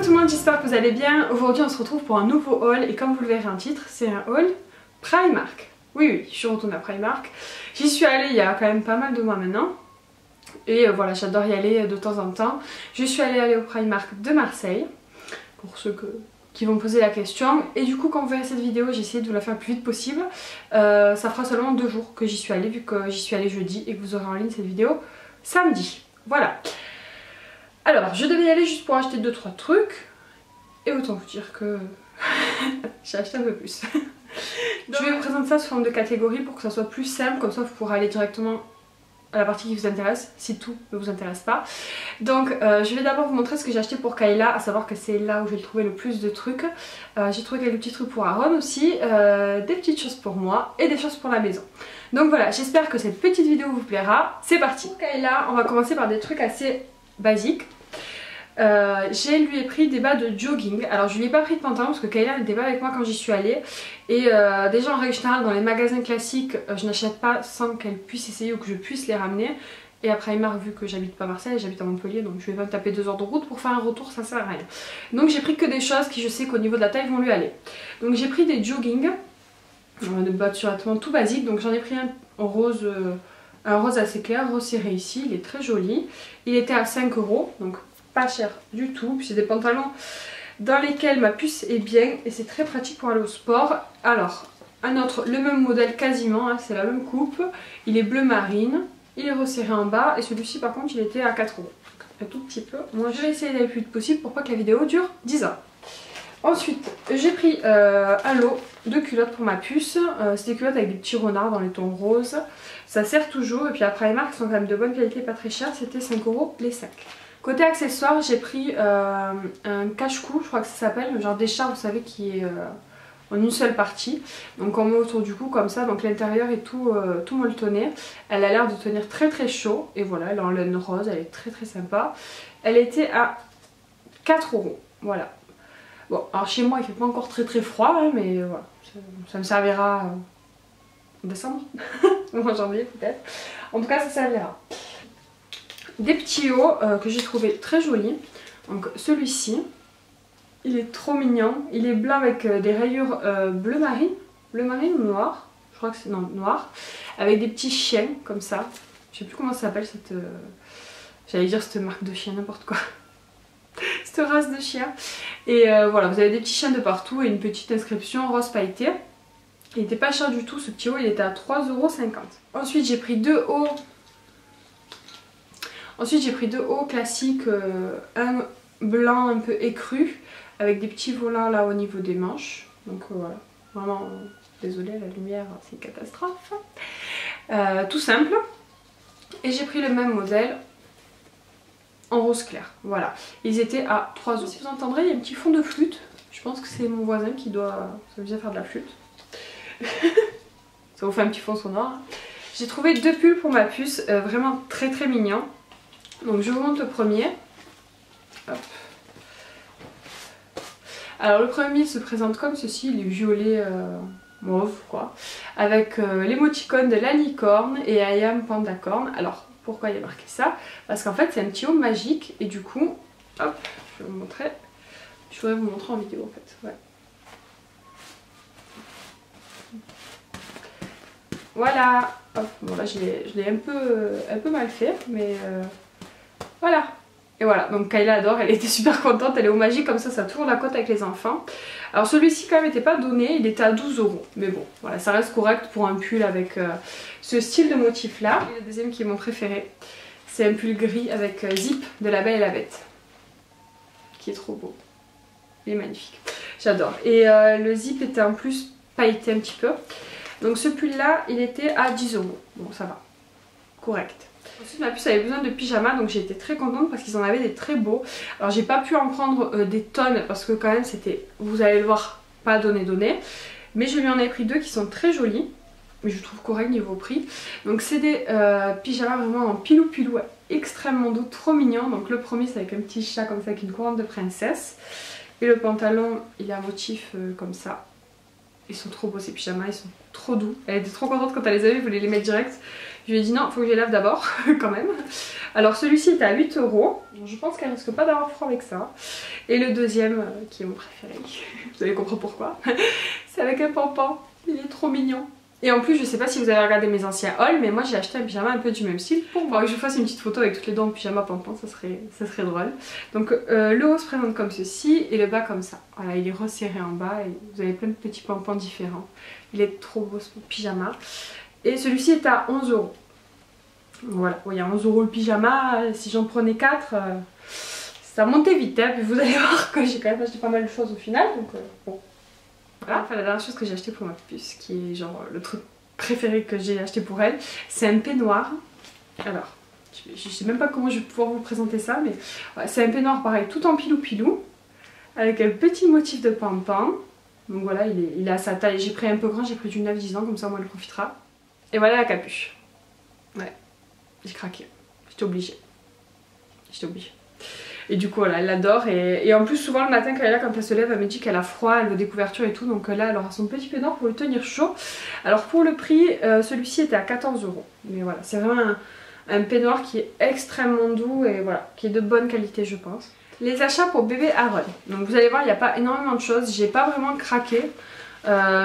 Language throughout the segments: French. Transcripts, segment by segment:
tout le monde, j'espère que vous allez bien. Aujourd'hui on se retrouve pour un nouveau haul et comme vous le verrez en titre, c'est un haul Primark. Oui, je suis retournée à Primark. J'y suis allée il y a quand même pas mal de mois maintenant. Et voilà, j'adore y aller de temps en temps. Je suis allée au Primark de Marseille, pour ceux qui vont me poser la question. Et du coup, quand vous verrez cette vidéo, j'ai essayé de vous la faire le plus vite possible. Ça fera seulement 2 jours que j'y suis allée, vu que j'y suis allée jeudi et que vous aurez en ligne cette vidéo samedi. Voilà. Alors, je devais y aller juste pour acheter 2-3 trucs. Et autant vous dire que j'ai acheté un peu plus. Donc, je vais vous présenter ça sous forme de catégories pour que ça soit plus simple. Comme ça, vous pourrez aller directement à la partie qui vous intéresse, si tout ne vous intéresse pas. Donc je vais d'abord vous montrer ce que j'ai acheté pour Kayla, à savoir que c'est là où j'ai trouvé le plus de trucs. J'ai trouvé quelques petits trucs pour Aaron aussi, des petites choses pour moi et des choses pour la maison. Donc voilà, j'espère que cette petite vidéo vous plaira. C'est parti. Pour Kayla, on va commencer par des trucs assez basiques. Je lui ai pris des bas de jogging. Alors je lui ai pas pris de pantalon parce que Kayla n'était pas avec moi quand j'y suis allée. Et déjà en règle générale dans les magasins classiques je n'achète pas sans qu'elle puisse essayer ou que je puisse les ramener. Et après il m'a vu que j'habite pas à Marseille, j'habite à Montpellier, donc je vais pas me taper 2 heures de route pour faire un retour, ça sert à rien. Donc j'ai pris que des choses qui je sais qu'au niveau de la taille vont lui aller. Donc j'ai pris des jogging, des bas de survêtement tout basique. Donc j'en ai pris un rose, assez clair, resserré ici, il est très joli. Il était à 5 €, donc pas cher du tout. Puis c'est des pantalons dans lesquels ma puce est bien et c'est très pratique pour aller au sport. Alors un autre, le même modèle quasiment, hein, c'est la même coupe, il est bleu marine, il est resserré en bas et celui-ci par contre il était à 4 €, un tout petit peu. Moi je vais essayer d'aller le plus vite possible pour pas que la vidéo dure 10 ans. Ensuite j'ai pris un lot de culottes pour ma puce, c'est des culottes avec des petits renards dans les tons roses, ça sert toujours. Et puis après les marques sont quand même de bonne qualité, pas très chères, c'était 5 € les 5. Côté accessoires, j'ai pris un cache-cou, je crois que ça s'appelle, genre d'écharpe, vous savez, qui est en une seule partie. Donc on met autour du cou comme ça, donc l'intérieur est tout molletonné. Elle a l'air de tenir très très chaud, et voilà, elle est en laine rose, elle est très très sympa. Elle était à 4 €, voilà. Bon, alors chez moi il fait pas encore très très froid, hein, mais voilà, ça me servira en décembre, ou en janvier peut-être. En tout cas ça servira. Des petits hauts que j'ai trouvé très jolis. Donc celui-ci, il est trop mignon. Il est blanc avec des rayures bleu marine ou noir. Je crois que c'est noir. Avec des petits chiens comme ça. Je sais plus comment ça s'appelle cette... J'allais dire cette marque de chien, n'importe quoi. Cette race de chien. Et voilà, vous avez des petits chiens de partout et une petite inscription rose pailleté. Il n'était pas cher du tout, ce petit haut, il était à 3,50 €. Ensuite j'ai pris 2 hauts. Ensuite j'ai pris 2 hauts classiques, un blanc un peu écru avec des petits volants là au niveau des manches. Donc voilà, vraiment désolée, la lumière c'est une catastrophe. Tout simple. Et j'ai pris le même modèle en rose clair, voilà. Ils étaient à 3 €. Si vous entendrez, il y a un petit fond de flûte. Je pense que c'est mon voisin qui doit s'amuser à faire de la flûte. Ça vous fait un petit fond sonore. J'ai trouvé 2 pulls pour ma puce, vraiment très très mignons. Donc je vous montre le premier. Hop. Alors le premier se présente comme ceci, il est violet mauve quoi. Avec l'émoticône de la licorne et I am panda corn. Alors pourquoi il y a marqué ça? Parce qu'en fait c'est un petit haut magique et du coup, hop, je vais vous montrer. Je voudrais vous montrer en vidéo en fait. Ouais. Voilà. Hop, bon là je l'ai un peu mal fait, mais voilà. Et voilà, donc Kayla adore, elle était super contente, elle est au magique comme ça tourne la côte avec les enfants. Alors celui-ci quand même n'était pas donné, il était à 12 €. Mais bon, voilà, ça reste correct pour un pull avec ce style de motif là. Et le deuxième qui est mon préféré, c'est un pull gris avec zip de La Belle et la Bête. Qui est trop beau. Il est magnifique. J'adore. Et le zip était en plus pailleté un petit peu. Donc ce pull là, il était à 10 €. Bon ça va, correct. Ensuite ma puce avait besoin de pyjamas, donc j'ai été très contente parce qu'ils en avaient des très beaux. Alors j'ai pas pu en prendre des tonnes parce que quand même c'était, vous allez le voir, pas donné. Mais je lui en ai pris 2 qui sont très jolis, mais je trouve correct niveau prix. Donc c'est des pyjamas vraiment en pilou extrêmement doux, trop mignons. Donc le premier c'est avec un petit chat comme ça avec une couronne de princesse. Et le pantalon il a un motif comme ça. Ils sont trop beaux ces pyjamas, ils sont trop doux. Elle était trop contente quand elle les avait, elle voulait les mettre direct. Je lui ai dit non, faut que je les lave d'abord quand même. Alors celui-ci est à 8 €. Je pense qu'elle risque pas d'avoir froid avec ça. Et le deuxième, qui est mon préféré, vous allez comprendre pourquoi, c'est avec un pampan. Il est trop mignon. Et en plus, je sais pas si vous avez regardé mes anciens hauls, mais moi j'ai acheté un pyjama un peu du même style pour que je fasse une petite photo avec toutes les dents en pyjama pampan, ça serait drôle. Donc le haut se présente comme ceci et le bas comme ça. Voilà, il est resserré en bas et vous avez plein de petits pampans différents. Il est trop beau ce pyjama. Et celui-ci est à 11 €. Voilà, il y a 11 € le pyjama, si j'en prenais 4, ça montait vite, hein. Puis vous allez voir que j'ai quand même acheté pas mal de choses au final, donc bon. Voilà, enfin la dernière chose que j'ai acheté pour ma puce, qui est genre le truc préféré que j'ai acheté pour elle, c'est un peignoir. Alors, je sais même pas comment je vais pouvoir vous présenter ça, mais ouais, c'est un peignoir pareil, tout en pilou-pilou, avec un petit motif de pampan. Donc voilà, il est à sa taille, j'ai pris un peu grand, j'ai pris du 9-10 ans, comme ça au moins elle profitera. Et voilà la capuche. Ouais, j'ai craqué, j'étais obligée. Et du coup voilà, elle l'adore et en plus souvent le matin quand elle est là, quand elle se lève, elle me dit qu'elle a froid, elle veut des couvertures et tout, donc là elle aura son petit peignoir pour lui tenir chaud. Alors pour le prix, celui-ci était à 14 €, mais voilà, c'est vraiment un peignoir qui est extrêmement doux et voilà, qui est de bonne qualité je pense. Les achats pour bébé Aaron, donc vous allez voir il n'y a pas énormément de choses, j'ai pas vraiment craqué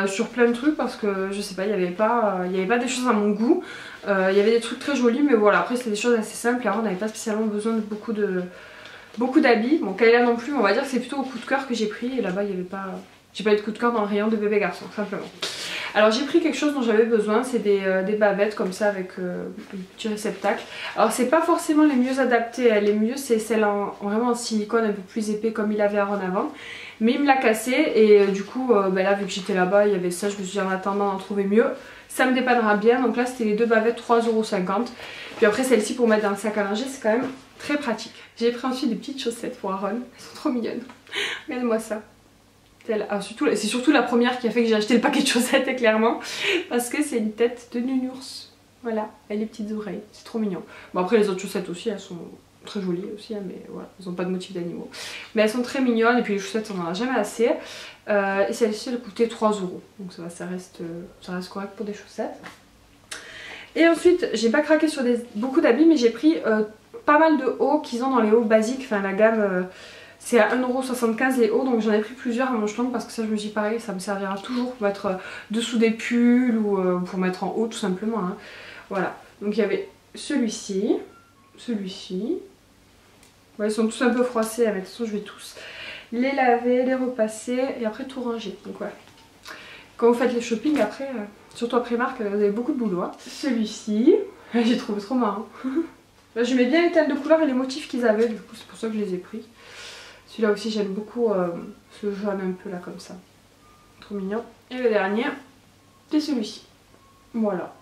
sur plein de trucs parce que je sais pas, il n'y avait pas des choses à mon goût, il y avait des trucs très jolis mais voilà, après c'était des choses assez simples, Aaron n'avait pas spécialement besoin de beaucoup d'habits. Bon, Kayla non plus, on va dire que c'est plutôt au coup de cœur que j'ai pris et là-bas il n'y avait pas... J'ai pas eu de coup de cœur dans le rayon de bébé garçon, simplement. Alors j'ai pris quelque chose dont j'avais besoin, c'est des bavettes comme ça avec un petit réceptacle. Alors c'est pas forcément les mieux adaptées, les mieux c'est celle vraiment en silicone un peu plus épais comme il avait Aaron avant. Mais il me l'a cassé et du coup là vu que j'étais là-bas il y avait ça, je me suis dit en attendant d'en trouver mieux. Ça me dépannera bien, donc là c'était les deux bavettes 3,50 €. Puis après celle-ci pour mettre dans le sac à langer c'est quand même très pratique. J'ai pris ensuite des petites chaussettes pour Aaron, elles sont trop mignonnes. Regardez-moi ça. C'est surtout la première qui a fait que j'ai acheté le paquet de chaussettes clairement. Parce que c'est une tête de nounours. Voilà, et les petites oreilles, c'est trop mignon. Bon après les autres chaussettes aussi, elles sont très jolies aussi, hein, mais voilà, elles n'ont pas de motif d'animaux. Mais elles sont très mignonnes et puis les chaussettes on en a jamais assez. Et celle-ci elle coûtait 3 €. Donc ça reste correct pour des chaussettes. Et ensuite, j'ai pas craqué sur beaucoup d'habits, mais j'ai pris pas mal de hauts qu'ils ont dans les hauts basiques, enfin la gamme c'est à 1,75 € les hauts, donc j'en ai pris plusieurs à manches longues parce que ça je me dis pareil, ça me servira toujours pour mettre dessous des pulls ou pour mettre en haut tout simplement, hein. Voilà, donc il y avait celui-ci, ouais, ils sont tous un peu froissés, mais de toute façon je vais tous les laver, les repasser et après tout ranger, donc ouais. Quand vous faites les shopping après, surtout après Primark, vous avez beaucoup de boulot, hein. Celui-ci, j'ai trouvé trop marrant. J'aimais bien les teintes de couleurs et les motifs qu'ils avaient, du coup c'est pour ça que je les ai pris. Celui-là aussi j'aime beaucoup ce jaune un peu là comme ça. Trop mignon. Et le dernier, c'est celui-ci. Voilà.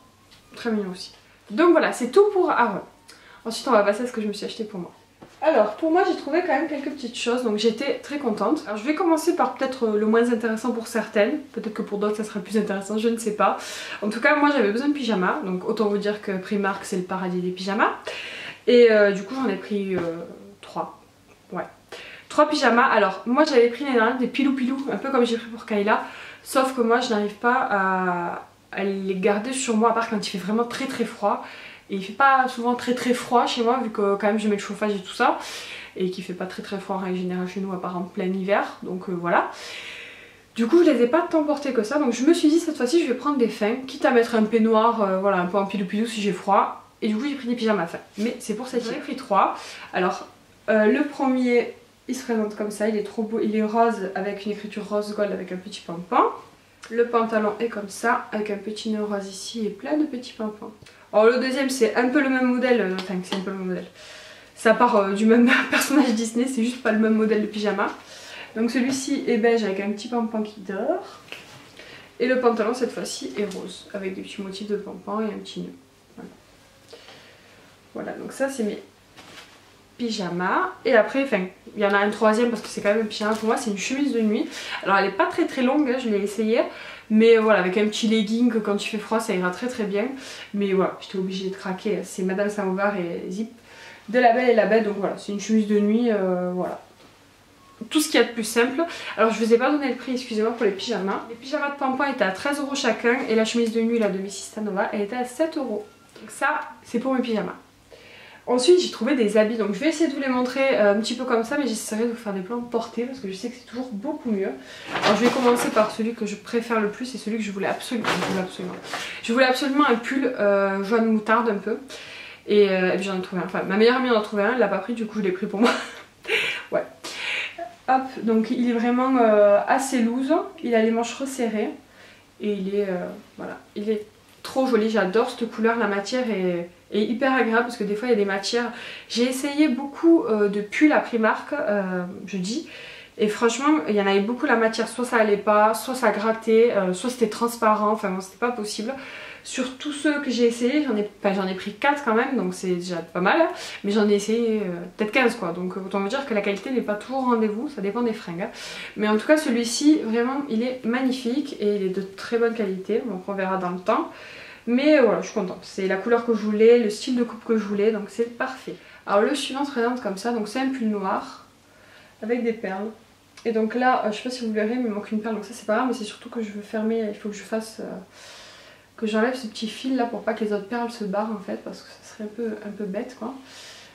Très mignon aussi. Donc voilà, c'est tout pour Aaron. Ensuite on va passer à ce que je me suis acheté pour moi. Alors pour moi j'ai trouvé quand même quelques petites choses, donc j'étais très contente. Alors je vais commencer par peut-être le moins intéressant pour certaines, peut-être que pour d'autres ça sera plus intéressant, je ne sais pas. En tout cas moi j'avais besoin de pyjamas, donc autant vous dire que Primark c'est le paradis des pyjamas. Et du coup j'en ai pris 3. Ouais. 3 pyjamas. Alors moi j'avais pris l'année dernière des pilou-pilou, un peu comme j'ai pris pour Kayla. Sauf que moi je n'arrive pas à les garder sur moi, à part quand il fait vraiment très très froid. Et il fait pas souvent très très froid chez moi, vu que quand même je mets le chauffage et tout ça. Et qu'il fait pas très très froid en règle générale chez nous, à part en plein hiver. Donc voilà. Du coup je les ai pas tant portés que ça. Donc je me suis dit cette fois-ci je vais prendre des fins. Quitte à mettre un peignoir, voilà, un peu en pilou-pilou si j'ai froid. Et du coup j'ai pris des pyjamas fins. Mais c'est pour cette, j'en ai pris 3. Alors le premier... il se présente comme ça, il est trop beau, il est rose avec une écriture rose gold avec un petit pampan. Le pantalon est comme ça, avec un petit nœud rose ici et plein de petits pampans. Alors le deuxième c'est un peu le même modèle, enfin c'est un peu le même modèle. Ça part du même personnage Disney, c'est juste pas le même modèle de pyjama. Donc celui-ci est beige avec un petit pampan qui dort. Et le pantalon cette fois-ci est rose, avec des petits motifs de pampan et un petit nœud. Voilà, donc ça c'est mes pyjama. Et après, enfin, il y en a un troisième parce que c'est quand même un pyjama pour moi, c'est une chemise de nuit. Alors elle est pas très très longue, hein, je l'ai essayé. Mais voilà, avec un petit legging, quand il fait froid ça ira très très bien. Mais voilà, j'étais obligée de craquer. C'est Madame Samovar et Zip de La Belle et la Bête. Donc voilà, c'est une chemise de nuit, voilà. Tout ce qu'il y a de plus simple. Alors je vous ai pas donné le prix, excusez-moi, pour les pyjamas. Les pyjamas de pampan étaient à 13 € chacun. Et la chemise de nuit là de Mrs Stanova, elle était à 7 €. Donc ça c'est pour mes pyjamas. Ensuite j'ai trouvé des habits, donc je vais essayer de vous les montrer un petit peu comme ça, mais j'essaierai de vous faire des plans portés parce que je sais que c'est toujours beaucoup mieux. Alors je vais commencer par celui que je préfère le plus et celui que je voulais absolument. Je voulais absolument un pull jaune moutarde un peu. Et puis j'en ai trouvé un, enfin ma meilleure amie en a trouvé un, elle l'a pas pris, du coup je l'ai pris pour moi. Ouais. Hop, donc il est vraiment assez loose, il a les manches resserrées et il est, voilà, il est trop joli, j'adore cette couleur, la matière est hyper agréable parce que des fois il y a des matières, j'ai essayé beaucoup de pulls à Primark jeudi et franchement il y en avait beaucoup, la matière soit ça allait pas, soit ça grattait, soit c'était transparent, enfin bon c'était pas possible. Sur tous ceux que j'ai essayé, j'en ai pris 4 quand même, donc c'est déjà pas mal, hein, mais j'en ai essayé peut-être 15 quoi, donc autant vous dire que la qualité n'est pas toujours au rendez-vous, ça dépend des fringues. Hein. Mais en tout cas celui-ci, vraiment, il est magnifique et il est de très bonne qualité, donc on verra dans le temps. Mais voilà, je suis contente, c'est la couleur que je voulais, le style de coupe que je voulais, donc c'est parfait. Alors le suivant se présente comme ça, donc c'est un pull noir, avec des perles. Et donc là, je sais pas si vous verrez, mais il manque une perle, donc ça c'est pas grave, mais c'est surtout que je veux fermer, il faut que je fasse... que j'enlève ce petit fil là pour pas que les autres perles se barrent en fait, parce que ça serait un peu bête quoi.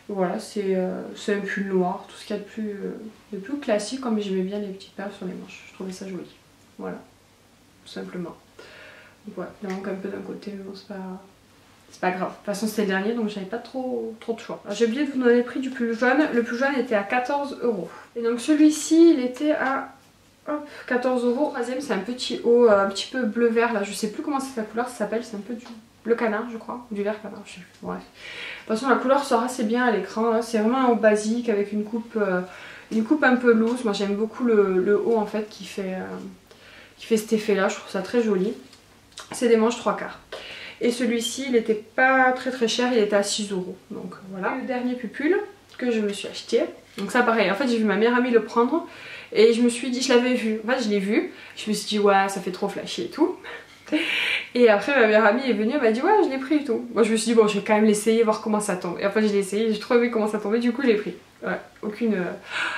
Voilà, c'est un pull noir, tout ce qu'il y a de plus classique, comme j'aimais bien les petites perles sur les manches, je trouvais ça joli. Voilà, tout simplement. Donc voilà, il manque un peu d'un côté, mais bon c'est pas grave. De toute façon c'était le dernier donc j'avais pas trop de choix. J'ai oublié de vous donner le prix du pull jaune, le pull jaune était à 14 €. Et donc celui-ci il était à... Hop, 14 €. Troisième, c'est un petit haut un petit peu bleu vert là, je sais plus comment c'est la couleur, ça s'appelle, c'est un peu du bleu canard je crois, ou du vert canard, je sais plus, bref. De toute façon la couleur sort assez bien à l'écran, c'est vraiment un haut basique avec une coupe un peu loose. Moi j'aime beaucoup le haut en fait qui fait cet effet là, je trouve ça très joli. C'est des manches 3/4. Et celui-ci il était pas très cher, il était à 6 €. Donc voilà. Le dernier pull que je me suis acheté, donc ça pareil, en fait j'ai vu ma meilleure amie le prendre. Et je me suis dit, je l'avais vu, en fait je l'ai vu, je me suis dit ouais ça fait trop flashy et tout. Et après ma meilleure amie est venue, elle m'a dit ouais je l'ai pris et tout. Moi je me suis dit bon je vais quand même l'essayer, voir comment ça tombe. Et en fait je l'ai essayé, j'ai trop aimé comment ça tombait, du coup je l'ai pris. Ouais, aucune...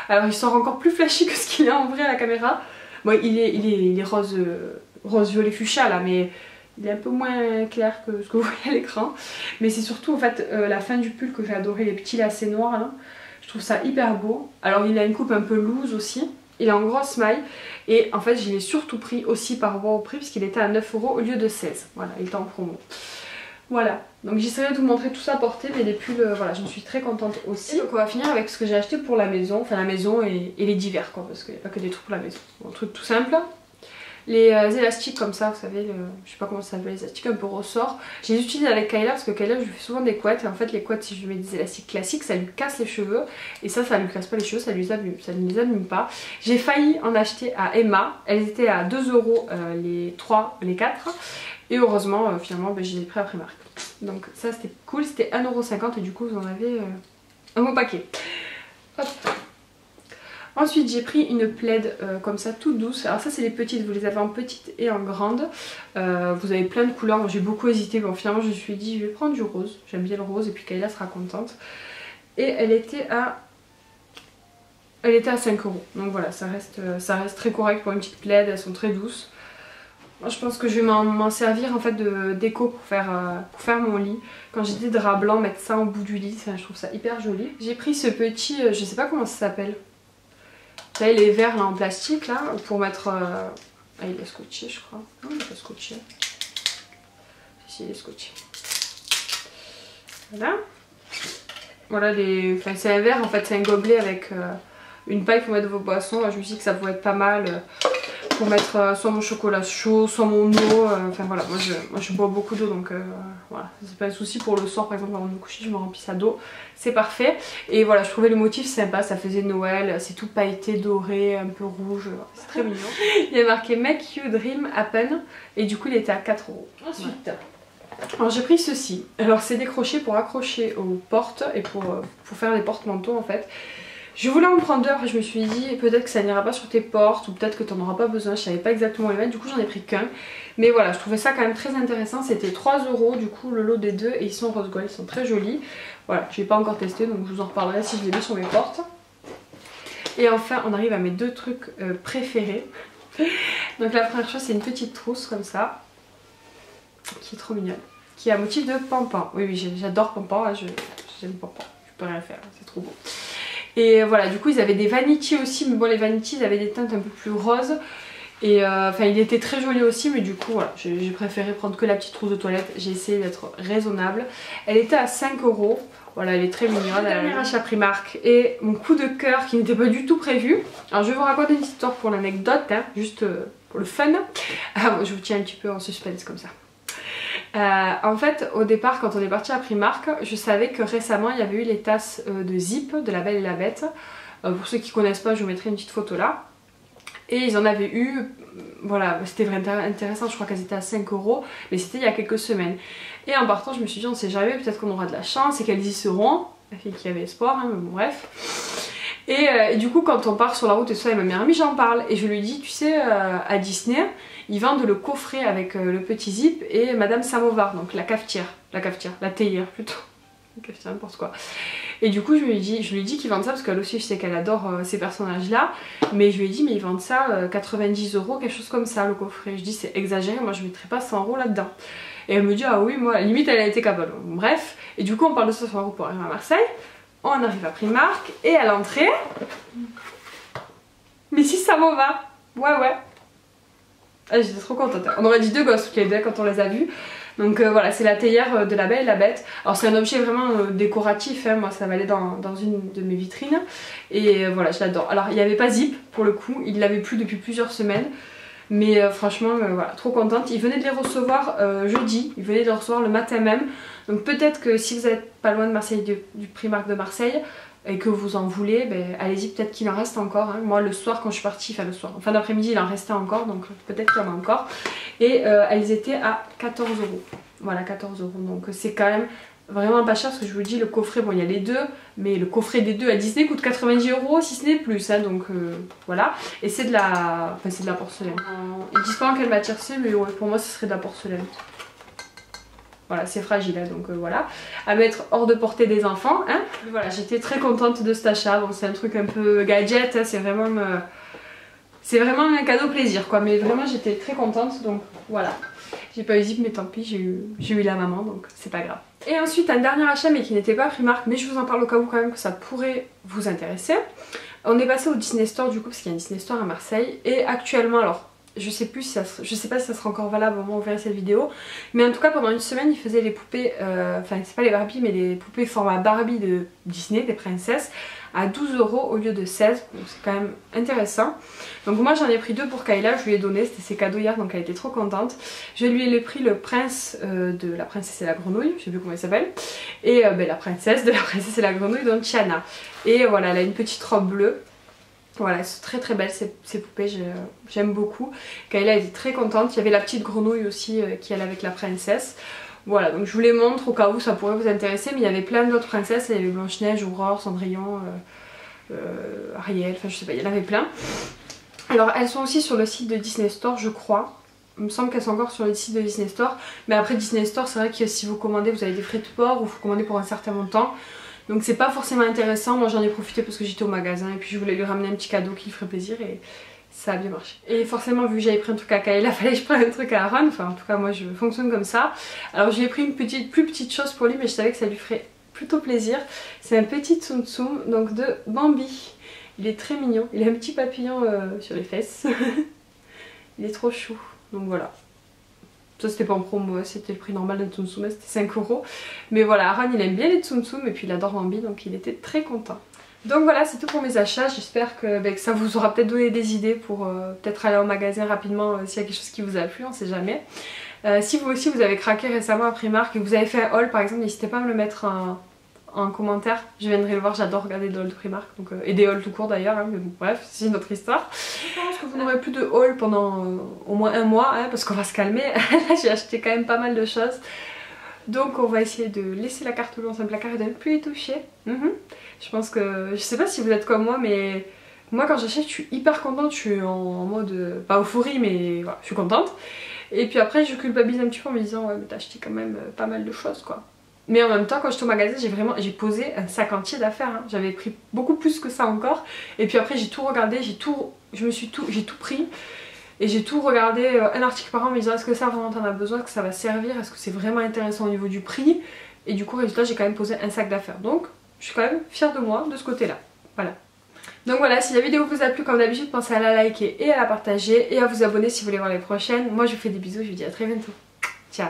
Alors il sort encore plus flashy que ce qu'il est en vrai à la caméra. Bon il est rose violet fuchsia là, mais il est un peu moins clair que ce que vous voyez à l'écran. Mais c'est surtout en fait la fin du pull que j'ai adoré, les petits lacets noirs là. Je trouve ça hyper beau. Alors il a une coupe un peu loose aussi. Il est en grosse maille. Et en fait je l'ai surtout pris aussi par rapport au prix puisqu'il était à 9 € au lieu de 16. Voilà, il était en promo. Voilà, donc j'essaierai de vous montrer tout ça porté, mais les pulls, voilà, j'en suis très contente aussi. Et donc on va finir avec ce que j'ai acheté pour la maison, enfin la maison et les divers quoi, parce qu'il n'y a pas que des trucs pour la maison. Bon, un truc tout simple. Les élastiques comme ça, vous savez, je sais pas comment ça s'appelle, les élastiques un peu ressort. Je les utilise avec Kyla parce que Kyla je lui fais souvent des couettes et en fait les couettes si je lui mets des élastiques classiques ça lui casse les cheveux et ça lui casse pas les cheveux, ça ne les abîme pas. J'ai failli en acheter à Emma, elles étaient à 2 € les 4 et heureusement finalement je les ai pris à Primark. Donc ça c'était cool, c'était 1,50 € et du coup vous en avez un bon paquet. Hop. Ensuite j'ai pris une plaid comme ça toute douce. Alors ça c'est les petites, vous les avez en petite et en grande. Vous avez plein de couleurs, moi j'ai beaucoup hésité. Bon finalement je me suis dit je vais prendre du rose. J'aime bien le rose et puis Kayla sera contente. Et elle était à 5 €. Donc voilà, ça reste très correct pour une petite plaid, elles sont très douces. Moi je pense que je vais m'en servir en fait de déco pour faire mon lit. Quand j'ai des draps blancs, mettre ça au bout du lit, je trouve ça hyper joli. J'ai pris ce petit, je sais pas comment ça s'appelle. Vous savez les verres là en plastique là pour mettre... Ah il est scotché je crois. Non il est pas scotché. Si il est scotché. Voilà. Voilà les... Enfin c'est un verre en fait, c'est un gobelet avec une paille pour mettre vos boissons. Je me suis dit que ça pourrait être pas mal pour mettre soit mon chocolat chaud, soit mon eau. Enfin voilà, moi je bois beaucoup d'eau donc voilà, c'est pas un souci pour le soir par exemple avant de me coucher, je me remplis ça d'eau. C'est parfait. Et voilà, je trouvais le motif sympa, ça faisait Noël, c'est tout pailleté, doré, un peu rouge, c'est très mignon. Il y a marqué Make You Dream Happen et du coup il était à 4 €. Ensuite, ouais. Alors j'ai pris ceci. Alors c'est décroché pour accrocher aux portes et pour faire des porte-manteaux en fait. Je voulais en prendre deux, après je me suis dit peut-être que ça n'ira pas sur tes portes ou peut-être que tu n'en auras pas besoin, je savais pas exactement où les mettre, du coup j'en ai pris qu'un. Mais voilà, je trouvais ça quand même très intéressant, c'était 3 € du coup le lot des deux et ils sont rose gold, ils sont très jolis. Voilà, je n'ai pas encore testé donc je vous en reparlerai si je les mets sur mes portes. Et enfin on arrive à mes deux trucs préférés. Donc la première chose c'est une petite trousse comme ça, qui est trop mignonne. qui est à motif de pampan. Oui, oui, j'adore pampan, hein, j'aime pampan, je peux rien faire, c'est trop beau. Et voilà, du coup ils avaient des vanities aussi, mais bon les vanities ils avaient des teintes un peu plus roses. Et enfin il était très joli aussi, mais du coup voilà, j'ai préféré prendre que la petite trousse de toilette. J'ai essayé d'être raisonnable. Elle était à 5 €. Voilà, elle est très mignonne. Dernier achat Primark et mon coup de cœur qui n'était pas du tout prévu. Alors je vais vous raconter une petite histoire pour l'anecdote, hein, juste pour le fun. Je vous tiens un petit peu en suspense comme ça. En fait au départ quand on est parti à Primark, je savais que récemment il y avait eu les tasses de Zip de La Belle et la Bête. Pour ceux qui connaissent pas, je vous mettrai une petite photo là. Et ils en avaient eu, voilà, c'était vraiment intéressant, je crois qu'elles étaient à 5 €, mais c'était il y a quelques semaines. Et en partant je me suis dit on sait jamais, peut-être qu'on aura de la chance et qu'elles y seront. La fille qui avait espoir, hein, mais bon bref. Et du coup quand on part sur la route et tout ça, et ma meilleure amie j'en parle et je lui dis tu sais à Disney ils vendent le coffret avec le petit Zip et Madame Samovar, donc la cafetière, la théière plutôt, la cafetière n'importe quoi. Et du coup je lui ai dit qu'ils vendent ça parce qu'elle aussi je sais qu'elle adore ces personnages là, mais je lui ai dit mais ils vendent ça 90 €, quelque chose comme ça le coffret. Je dis c'est exagéré, moi je mettrais pas 100 € là-dedans. Et elle me dit ah oui moi limite elle a été capable. Bref, et du coup on parle de ça sur la route pour arriver à Marseille. On arrive à Primark et à l'entrée, mais si ça m'en va, ouais. Ah, j'étais trop contente, on aurait dit deux gosses toutes les deux quand on les a vus. Donc voilà, c'est la théière de La Belle et la Bête. Alors c'est un objet vraiment décoratif, hein. Moi ça m'allait dans une de mes vitrines. Et voilà, je l'adore. Alors il n'y avait pas Zip pour le coup, il l'avait plus depuis plusieurs semaines. Mais franchement, voilà, trop contente. Ils venaient de les recevoir jeudi, ils venaient de les recevoir le matin même. Donc peut-être que si vous n'êtes pas loin de Marseille, du Primark de Marseille, et que vous en voulez, ben, allez-y, peut-être qu'il en reste encore. Hein. Moi le soir quand je suis partie, enfin le soir, en fin d'après-midi il en restait encore, donc peut-être qu'il y en a encore. Et elles étaient à 14 €. Voilà, 14 €. Donc c'est quand même vraiment pas cher parce que je vous dis le coffret, bon il y a les deux, mais le coffret des deux à Disney coûte 90 € si ce n'est plus, hein, donc voilà. Et c'est de la, enfin c'est de la porcelaine. Ils disent pas en quelle matière c'est, mais ouais, pour moi ce serait de la porcelaine. Voilà, c'est fragile, hein, donc voilà. À mettre hors de portée des enfants, hein. Voilà, j'étais très contente de cet achat. Bon, c'est un truc un peu gadget, hein, c'est vraiment un cadeau plaisir, quoi. Mais vraiment, j'étais très contente, donc voilà. J'ai pas eu Zip, mais tant pis, j'ai eu la maman, donc c'est pas grave. Et ensuite, un dernier achat, mais qui n'était pas Primark, mais je vous en parle au cas où quand même que ça pourrait vous intéresser. On est passé au Disney Store du coup, parce qu'il y a un Disney Store à Marseille, et actuellement, alors je sais pas si ça sera encore valable au moment où vous verrez cette vidéo, mais en tout cas pendant une semaine ils faisaient les poupées, enfin c'est pas les Barbie mais les poupées format Barbie de Disney, des princesses, à 12 € au lieu de 16, donc c'est quand même intéressant. Donc moi j'en ai pris deux pour Kayla, je lui ai donné, c'était ses cadeaux hier donc elle était trop contente. Je lui ai pris le prince de La Princesse et la Grenouille, je sais plus comment il s'appelle, et ben, la princesse de La Princesse et la Grenouille, donc Tiana. Et voilà, elle a une petite robe bleue. Voilà, elles sont très très belles ces poupées, j'aime beaucoup. Kayla était très contente, il y avait la petite grenouille aussi qui allait avec la princesse. Voilà, donc je vous les montre au cas où ça pourrait vous intéresser, mais il y avait plein d'autres princesses, il y avait Blanche-Neige, Aurore, Cendrillon, Ariel, enfin je sais pas, il y en avait plein. Alors elles sont aussi sur le site de Disney Store je crois. Il me semble qu'elles sont encore sur le site de Disney Store, mais après Disney Store c'est vrai que si vous commandez vous avez des frais de port ou vous commandez pour un certain montant. Donc c'est pas forcément intéressant, moi j'en ai profité parce que j'étais au magasin et puis je voulais lui ramener un petit cadeau qui lui ferait plaisir et ça a bien marché. Et forcément vu que j'avais pris un truc à Kayla, fallait que je prenne un truc à Aaron, enfin en tout cas moi je fonctionne comme ça. Alors j'ai pris une plus petite chose pour lui mais je savais que ça lui ferait plutôt plaisir. C'est un petit Tsum Tsum donc de Bambi. Il est très mignon, il a un petit papillon sur les fesses. Il est trop chou, donc voilà. Ça c'était pas en promo, c'était le prix normal d'un Tsum Tsum, c'était 5 €. Mais voilà, Aaron il aime bien les Tsum Tsum et puis il adore Bambi donc il était très content. Donc voilà, c'est tout pour mes achats, j'espère que ça vous aura peut-être donné des idées pour peut-être aller au magasin rapidement s'il y a quelque chose qui vous a plu, on sait jamais. Si vous aussi vous avez craqué récemment à Primark et que vous avez fait un haul par exemple, n'hésitez pas à me le mettre en commentaire, je viendrai le voir, j'adore regarder des hauls de Primark donc, et des hauls tout court d'ailleurs, hein, mais bon, bref, c'est une autre histoire. Je pense que vous n'aurez plus de haul pendant au moins un mois hein, parce qu'on va se calmer. Là j'ai acheté quand même pas mal de choses donc on va essayer de laisser la carte dans un placard et de ne plus y toucher. Je pense que, je sais pas si vous êtes comme moi mais moi quand j'achète je suis hyper contente, je suis en mode, pas euphorie mais voilà, je suis contente. Et puis après je culpabilise un petit peu en me disant ouais mais t'as acheté quand même pas mal de choses quoi. Mais en même temps quand j'étais au magasin j'ai posé un sac entier d'affaires, hein. J'avais pris beaucoup plus que ça encore. Et puis après j'ai tout regardé, j'ai tout pris. Et j'ai tout regardé un article par an en me disant est-ce que ça vraiment t'en as besoin, est-ce que ça va servir, est-ce que c'est vraiment intéressant au niveau du prix. Et du coup résultat j'ai quand même posé un sac d'affaires. Donc je suis quand même fière de moi de ce côté là. Voilà. Donc voilà, si la vidéo vous a plu comme d'habitude, pensez à la liker et à la partager et à vous abonner si vous voulez voir les prochaines. Moi je vous fais des bisous, je vous dis à très bientôt. Ciao.